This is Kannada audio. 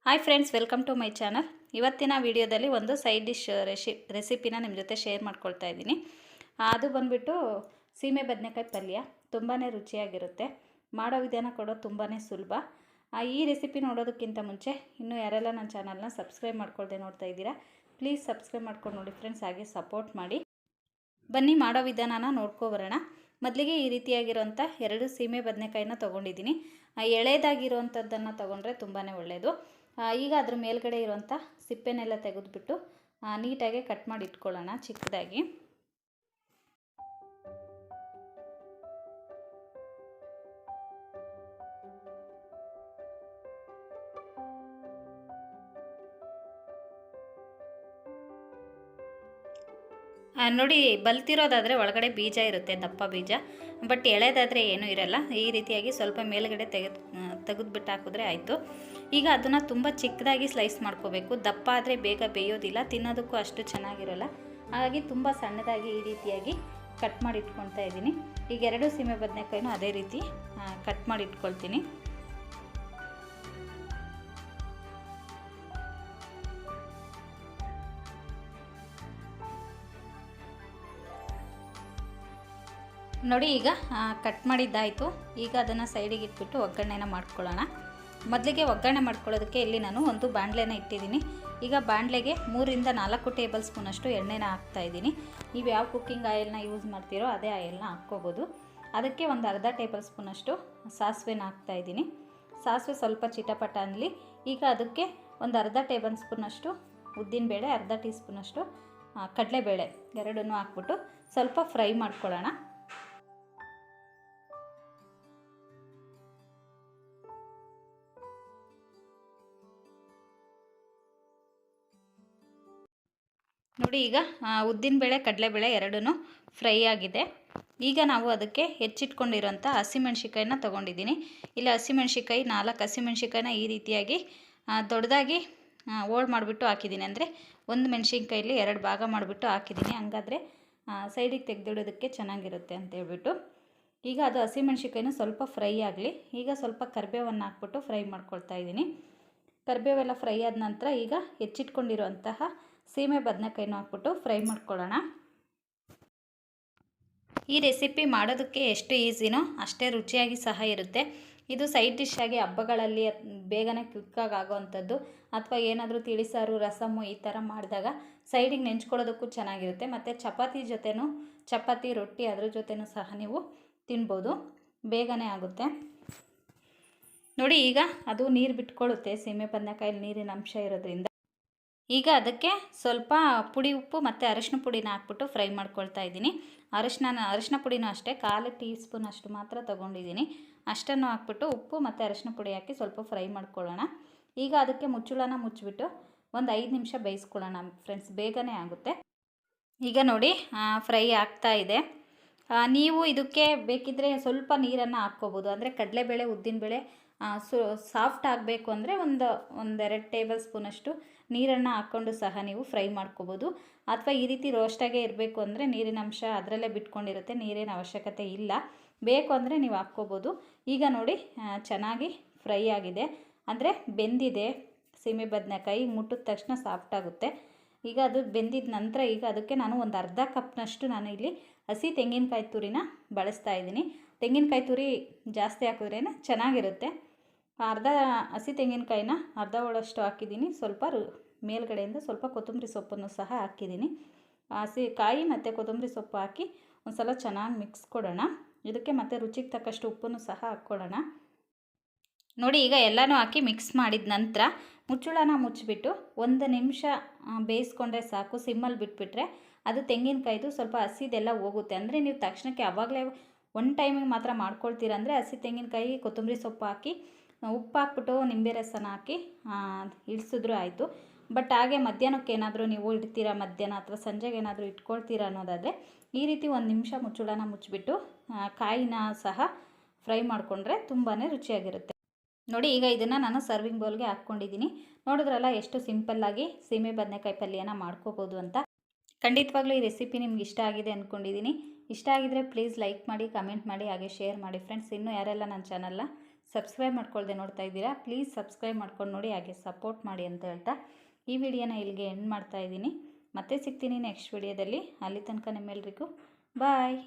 Hi friends, welcome to my channel. ಇವತ್ತಿನ ವಿಡಿಯೋದಲ್ಲಿ ಒಂದು ಸೈಡ್ ಡಿಶ್ ರೆಸಿಪಿನ ನಿಮ್ಮ ಜೊತೆ ಶೇರ್ ಮಾಡ್ಕೊಳ್ತಾ ಇದ್ದೀನಿ. ಅದು ಬಂದುಬಿಟ್ಟು ಸೀಮೆ ಬದನೆಕಾಯಿ ಪಲ್ಯ. ತುಂಬಾ ರುಚಿಯಾಗಿರುತ್ತೆ. ಮಾಡೋ ವಿಧಾನ ಕೂಡ ತುಂಬಾ ಸುಲಭ. ಈ ರೆಸಿಪಿ ನೋಡೋದಕ್ಕಿಂತ ಮುಂಚೆ ಇನ್ನೂ ಯಾರೆಲ್ಲ ನನ್ನ ಚಾನಲ್ನ ಸಬ್ಸ್ಕ್ರೈಬ್ ಮಾಡ್ಕೊಳ್ದೆ ನೋಡ್ತಾ ಇದ್ದೀರಾ, ಪ್ಲೀಸ್ ಸಬ್ಸ್ಕ್ರೈಬ್ ಮಾಡ್ಕೊಂಡು ನೋಡಿ ಫ್ರೆಂಡ್ಸ್, ಹಾಗೆ ಸಪೋರ್ಟ್ ಮಾಡಿ. ಬನ್ನಿ ಮಾಡೋ ವಿಧಾನನ ನೋಡ್ಕೊಬರೋಣ. ಮೊದಲಿಗೆ ಈ ರೀತಿಯಾಗಿರೋಂಥ 2 ಸೀಮೆ ಬದನೆಕಾಯಿನ ತೊಗೊಂಡಿದ್ದೀನಿ. ಎಳೆದಾಗಿರೋವಂಥದ್ದನ್ನು ತೊಗೊಂಡ್ರೆ ತುಂಬಾ ಒಳ್ಳೆಯದು. ಈಗ ಅದ್ರ ಮೇಲ್ಗಡೆ ಇರೋಂಥ ಸಿಪ್ಪೆನೆಲ್ಲ ತೆಗೆದುಬಿಟ್ಟು ನೀಟಾಗಿ ಕಟ್ ಮಾಡಿ ಇಟ್ಕೊಳ್ಳೋಣ ಚಿಕ್ಕದಾಗಿ. ನೋಡಿ, ಬಲ್ತಿರೋದಾದರೆ ಒಳಗಡೆ ಬೀಜ ಇರುತ್ತೆ, ದಪ್ಪ ಬೀಜ. ಬಟ್ ಎಳೆದಾದರೆ ಏನೂ ಇರಲ್ಲ. ಈ ರೀತಿಯಾಗಿ ಸ್ವಲ್ಪ ಮೇಲ್ಗಡೆ ತೆಗೆದುಬಿಟ್ಟು ಹಾಕಿದ್ರೆ ಆಯಿತು. ಈಗ ಅದನ್ನು ತುಂಬ ಚಿಕ್ಕದಾಗಿ ಸ್ಲೈಸ್ ಮಾಡ್ಕೋಬೇಕು. ದಪ್ಪ ಆದರೆ ಬೇಗ ಬೇಯೋದಿಲ್ಲ, ತಿನ್ನೋದಕ್ಕೂ ಅಷ್ಟು ಚೆನ್ನಾಗಿರೋಲ್ಲ. ಹಾಗಾಗಿ ತುಂಬ ಸಣ್ಣದಾಗಿ ಈ ರೀತಿಯಾಗಿ ಕಟ್ ಮಾಡಿ ಇಟ್ಕೊಳ್ತಾ ಇದ್ದೀನಿ. ಈಗ 2 ಸೀಮೆ ಬದನೆಕಾಯಿನೂ ಅದೇ ರೀತಿ ಕಟ್ ಮಾಡಿ ಇಟ್ಕೊಳ್ತೀನಿ. ನೋಡಿ, ಈಗ ಕಟ್ ಮಾಡಿದ್ದಾಯಿತು. ಈಗ ಅದನ್ನು ಸೈಡಿಗೆ ಇಟ್ಬಿಟ್ಟು ಒಗ್ಗರಣೆನ ಮಾಡ್ಕೊಳ್ಳೋಣ. ಮೊದಲಿಗೆ ಒಗ್ಗರಣೆ ಮಾಡ್ಕೊಳ್ಳೋದಕ್ಕೆ ಇಲ್ಲಿ ನಾನು ಒಂದು ಬಾಣಲೆನ ಇಟ್ಟಿದ್ದೀನಿ. ಈಗ ಬಾಣಲೆಗೆ 3 ರಿಂದ 4 ಟೇಬಲ್ ಸ್ಪೂನಷ್ಟು ಎಣ್ಣೆನ ಹಾಕ್ತಾಯಿದ್ದೀನಿ. ನೀವು ಯಾವ ಕುಕ್ಕಿಂಗ್ ಆಯಿಲ್ನ ಯೂಸ್ ಮಾಡ್ತೀರೋ ಅದೇ ಆಯಿಲ್ನ ಹಾಕ್ಕೋಬೋದು. ಅದಕ್ಕೆ ಒಂದು ಅರ್ಧ ಟೇಬಲ್ ಸ್ಪೂನಷ್ಟು ಸಾಸಿವೆನ ಹಾಕ್ತಾಯಿದ್ದೀನಿ. ಸಾಸಿವೆ ಸ್ವಲ್ಪ ಚಿಟಪಟ ಅನ್ನಲಿ. ಈಗ ಅದಕ್ಕೆ ಒಂದು ಅರ್ಧ ಟೇಬಲ್ ಸ್ಪೂನಷ್ಟು ಉದ್ದಿನಬೇಳೆ, ಅರ್ಧ ಟೀ ಸ್ಪೂನಷ್ಟು ಕಡಲೆಬೇಳೆ ಎರಡನ್ನೂ ಹಾಕ್ಬಿಟ್ಟು ಸ್ವಲ್ಪ ಫ್ರೈ ಮಾಡ್ಕೊಳ್ಳೋಣ. ನೋಡಿ, ಈಗ ಉದ್ದಿನಬೇಳೆ ಕಡಲೆಬೇಳೆ ಎರಡೂ ಫ್ರೈ ಆಗಿದೆ. ಈಗ ನಾವು ಅದಕ್ಕೆ ಹೆಚ್ಚಿಟ್ಕೊಂಡಿರೋಂಥ ಹಸಿಮೆಣ್ಸಿಕಾಯಿನ ತೊಗೊಂಡಿದ್ದೀನಿ. ಇಲ್ಲಿ ಹಸಿಮೆಣ್ಸಿಕಾಯಿ 4 ಹಸಿಮೆಣ್ಸಿಕಾಯಿನ ಈ ರೀತಿಯಾಗಿ ದೊಡ್ಡದಾಗಿ ಹೋಳು ಮಾಡಿಬಿಟ್ಟು ಹಾಕಿದ್ದೀನಿ. ಅಂದರೆ ಒಂದು ಮೆಣಸಿನ್ಕಾಯಲ್ಲಿ 2 ಭಾಗ ಮಾಡಿಬಿಟ್ಟು ಹಾಕಿದ್ದೀನಿ. ಹಂಗಾದರೆ ಸೈಡಿಗೆ ತೆಗೆದಿಡೋದಕ್ಕೆ ಚೆನ್ನಾಗಿರುತ್ತೆ ಅಂತೇಳ್ಬಿಟ್ಟು. ಈಗ ಅದು ಹಸಿಮೆಣ್ಸಿಕಾಯಿನೂ ಸ್ವಲ್ಪ ಫ್ರೈ ಆಗಲಿ. ಈಗ ಸ್ವಲ್ಪ ಕರಿಬೇವನ್ನು ಹಾಕ್ಬಿಟ್ಟು ಫ್ರೈ ಮಾಡ್ಕೊಳ್ತಾ ಇದ್ದೀನಿ. ಕರಿಬೇವೆಲ್ಲ ಫ್ರೈ ಆದ ನಂತರ ಈಗ ಹೆಚ್ಚಿಟ್ಕೊಂಡಿರುವಂತಹ ಸೀಮೆ ಬದನೆಕಾಯಿನೂ ಹಾಕ್ಬಿಟ್ಟು ಫ್ರೈ ಮಾಡ್ಕೊಳ್ಳೋಣ. ಈ ರೆಸಿಪಿ ಮಾಡೋದಕ್ಕೆ ಎಷ್ಟು ಈಸಿನೋ ಅಷ್ಟೇ ರುಚಿಯಾಗಿ ಸಹ ಇರುತ್ತೆ. ಇದು ಸೈಡ್ ಡಿಶ್ ಆಗಿ ಹಬ್ಬಗಳಲ್ಲಿ ಬೇಗನೆ ಕ್ವಿಕ್ಕಾಗಿ ಆಗೋವಂಥದ್ದು, ಅಥವಾ ಏನಾದರೂ ತಿಳಿಸಾರು, ರಸಮ್ಮು ಈ ಥರ ಮಾಡಿದಾಗ ಸೈಡಿಗೆ ನೆಂಚ್ಕೊಳ್ಳೋದಕ್ಕೂ ಚೆನ್ನಾಗಿರುತ್ತೆ. ಮತ್ತು ಚಪಾತಿ ಜೊತೆನೂ, ಚಪಾತಿ ರೊಟ್ಟಿ ಅದ್ರ ಜೊತೆನೂ ಸಹ ನೀವು ತಿನ್ಬೋದು, ಬೇಗನೆ ಆಗುತ್ತೆ. ನೋಡಿ, ಈಗ ಅದು ನೀರು ಬಿಟ್ಕೊಳ್ಳುತ್ತೆ. ಸೀಮೆ ಬದನೆಕಾಯಲ್ಲಿ ನೀರಿನ ಅಂಶ ಇರೋದ್ರಿಂದ ಈಗ ಅದಕ್ಕೆ ಸ್ವಲ್ಪ ಪುಡಿ ಉಪ್ಪು ಮತ್ತು ಅರಿಶಿನ ಪುಡಿನ ಹಾಕ್ಬಿಟ್ಟು ಫ್ರೈ ಮಾಡ್ಕೊಳ್ತಾ ಇದ್ದೀನಿ. ಅರಿಶಿನ ಪುಡಿನೂ ಅಷ್ಟೇ 1/4 ಟೀ ಸ್ಪೂನ್ ಅಷ್ಟು ಮಾತ್ರ ತೊಗೊಂಡಿದ್ದೀನಿ. ಅಷ್ಟನ್ನು ಹಾಕ್ಬಿಟ್ಟು ಉಪ್ಪು ಮತ್ತು ಅರಿಶಿನ ಪುಡಿ ಹಾಕಿ ಸ್ವಲ್ಪ ಫ್ರೈ ಮಾಡ್ಕೊಳ್ಳೋಣ. ಈಗ ಅದಕ್ಕೆ ಮುಚ್ಚಳನ ಮುಚ್ಚಿಬಿಟ್ಟು ಒಂದು 5 ನಿಮಿಷ ಬೇಯಿಸ್ಕೊಳ್ಳೋಣ ಫ್ರೆಂಡ್ಸ್, ಬೇಗನೆ ಆಗುತ್ತೆ. ಈಗ ನೋಡಿ, ಫ್ರೈ ಆಗ್ತಾ ಇದೆ. ನೀವು ಇದಕ್ಕೆ ಬೇಕಿದ್ದರೆ ಸ್ವಲ್ಪ ನೀರನ್ನು ಹಾಕ್ಕೋಬೋದು. ಅಂದರೆ ಕಡಲೆಬೇಳೆ, ಉದ್ದಿನಬೇಳೆ ಸಾಫ್ಟ್ ಆಗಬೇಕು ಅಂದರೆ ಒಂದೆರಡು ಟೇಬಲ್ ಸ್ಪೂನಷ್ಟು ನೀರನ್ನು ಹಾಕ್ಕೊಂಡು ಸಹ ನೀವು ಫ್ರೈ ಮಾಡ್ಕೋಬೋದು. ಅಥವಾ ಈ ರೀತಿ ರೋಸ್ಟಾಗೇ ಇರಬೇಕು ಅಂದರೆ ನೀರಿನ ಅಂಶ ಅದರಲ್ಲೇ ಬಿಟ್ಕೊಂಡಿರುತ್ತೆ, ನೀರಿನ ಅವಶ್ಯಕತೆ ಇಲ್ಲ. ಬೇಕು ಅಂದರೆ ನೀವು ಹಾಕ್ಕೋಬೋದು. ಈಗ ನೋಡಿ, ಚೆನ್ನಾಗಿ ಫ್ರೈ ಆಗಿದೆ, ಅಂದರೆ ಬೆಂದಿದೆ ಸೀಮೆ ಬದನೆಕಾಯಿ. ಮುಟ್ಟಿದ ತಕ್ಷಣ ಸಾಫ್ಟ್ ಆಗುತ್ತೆ. ಈಗ ಅದು ಬೆಂದಿದ ನಂತರ ಈಗ ಅದಕ್ಕೆ ನಾನು ಒಂದು ಅರ್ಧ ಕಪ್ನಷ್ಟು ನಾನು ಇಲ್ಲಿ ಹಸಿ ತೆಂಗಿನಕಾಯಿ ತುರಿನ ಬಳಸ್ತಾ ಇದ್ದೀನಿ. ತೆಂಗಿನಕಾಯಿ ತುರಿ ಜಾಸ್ತಿ ಹಾಕಿದ್ರೇ ಚೆನ್ನಾಗಿರುತ್ತೆ. ಅರ್ಧ ಹಸಿ ತೆಂಗಿನಕಾಯಿನ ಅರ್ಧ ಹೋಳಷ್ಟು ಹಾಕಿದ್ದೀನಿ. ಸ್ವಲ್ಪ ಮೇಲ್ಗಡೆಯಿಂದ ಸ್ವಲ್ಪ ಕೊತ್ತಂಬರಿ ಸೊಪ್ಪನ್ನು ಸಹ ಹಾಕಿದ್ದೀನಿ. ಹಸಿ ಕಾಯಿ ಮತ್ತು ಕೊತ್ತಂಬರಿ ಸೊಪ್ಪು ಹಾಕಿ ಒಂದು ಸಲ ಚೆನ್ನಾಗಿ ಮಿಕ್ಸ್ ಕೊಡೋಣ. ಇದಕ್ಕೆ ಮತ್ತು ರುಚಿಗೆ ತಕ್ಕಷ್ಟು ಉಪ್ಪನ್ನು ಸಹ ಹಾಕ್ಕೊಳ್ಳೋಣ. ನೋಡಿ, ಈಗ ಎಲ್ಲನೂ ಹಾಕಿ ಮಿಕ್ಸ್ ಮಾಡಿದ ನಂತರ ಮುಚ್ಚಳನ ಮುಚ್ಚಿಬಿಟ್ಟು 1 ನಿಮಿಷ ಬೇಯಿಸ್ಕೊಂಡ್ರೆ ಸಾಕು. ಸಿಮ್ಮಲ್ಲಿ ಬಿಟ್ಬಿಟ್ರೆ ಅದು ತೆಂಗಿನಕಾಯ್ದು ಸ್ವಲ್ಪ ಹಸಿದೆಲ್ಲ ಹೋಗುತ್ತೆ. ಅಂದರೆ ನೀವು ತಕ್ಷಣಕ್ಕೆ ಆವಾಗಲೇ ಒನ್ ಟೈಮಿಗೆ ಮಾತ್ರ ಮಾಡ್ಕೊಳ್ತೀರ ಅಂದರೆ ಹಸಿ ತೆಂಗಿನಕಾಯಿ, ಕೊತ್ತಂಬರಿ ಸೊಪ್ಪು ಹಾಕಿ ಉಪ್ಪು ಹಾಕ್ಬಿಟ್ಟು ನಿಂಬೆ ರಸನ ಹಾಕಿ ಇಳಿಸಿದ್ರೂ ಆಯಿತು. ಬಟ್ ಹಾಗೆ ಮಧ್ಯಾಹ್ನಕ್ಕೆ ಏನಾದರೂ ನೀವು ಇಡ್ತೀರಾ, ಮಧ್ಯಾಹ್ನ ಅಥವಾ ಸಂಜೆಗೆ ಏನಾದರೂ ಇಟ್ಕೊಳ್ತೀರಾ ಅನ್ನೋದಾದರೆ ಈ ರೀತಿ 1 ನಿಮಿಷ ಮುಚ್ಚಳನ ಮುಚ್ಚಿಬಿಟ್ಟು ಕಾಯಿನ ಸಹ ಫ್ರೈ ಮಾಡಿಕೊಂಡ್ರೆ ತುಂಬಾ ರುಚಿಯಾಗಿರುತ್ತೆ. ನೋಡಿ, ಈಗ ಇದನ್ನು ನಾನು ಸರ್ವಿಂಗ್ ಬೌಲ್ಗೆ ಹಾಕ್ಕೊಂಡಿದ್ದೀನಿ. ನೋಡಿದ್ರಲ್ಲ ಎಷ್ಟು ಸಿಂಪಲ್ಲಾಗಿ ಸೀಮೆ ಬದನೆಕಾಯಿ ಪಲ್ಯನ ಮಾಡ್ಕೋಬೋದು ಅಂತ. ಖಂಡಿತವಾಗ್ಲೂ ಈ ರೆಸಿಪಿ ನಿಮ್ಗೆ ಇಷ್ಟ ಆಗಿದೆ ಅಂದ್ಕೊಂಡಿದ್ದೀನಿ. ಇಷ್ಟ ಆಗಿದರೆ ಪ್ಲೀಸ್ ಲೈಕ್ ಮಾಡಿ, ಕಮೆಂಟ್ ಮಾಡಿ, ಹಾಗೆ ಶೇರ್ ಮಾಡಿ ಫ್ರೆಂಡ್ಸ್. ಇನ್ನೂ ಯಾರೆಲ್ಲ ನನ್ನ ಚಾನಲ್ನ ಸಬ್ಸ್ಕ್ರೈಬ್ ಮಾಡ್ಕೊಳ್ದೆ ನೋಡ್ತಾ ಇದ್ದೀರಾ, ಪ್ಲೀಸ್ ಸಬ್ಸ್ಕ್ರೈಬ್ ಮಾಡ್ಕೊಂಡು ನೋಡಿ, ಹಾಗೆ ಸಪೋರ್ಟ್ ಮಾಡಿ ಅಂತ ಹೇಳ್ತಾ ಈ ವಿಡಿಯೋನ ಇಲ್ಲಿಗೆ ಎಂಡ್ ಮಾಡ್ತಾ ಇದ್ದೀನಿ. ಮತ್ತೆ ಸಿಗ್ತೀನಿ ನೆಕ್ಸ್ಟ್ ವಿಡಿಯೋದಲ್ಲಿ. ಅಲ್ಲಿ ತನಕ ನಿಮ್ಮೆಲ್ರಿಗೂ ಬಾಯ್.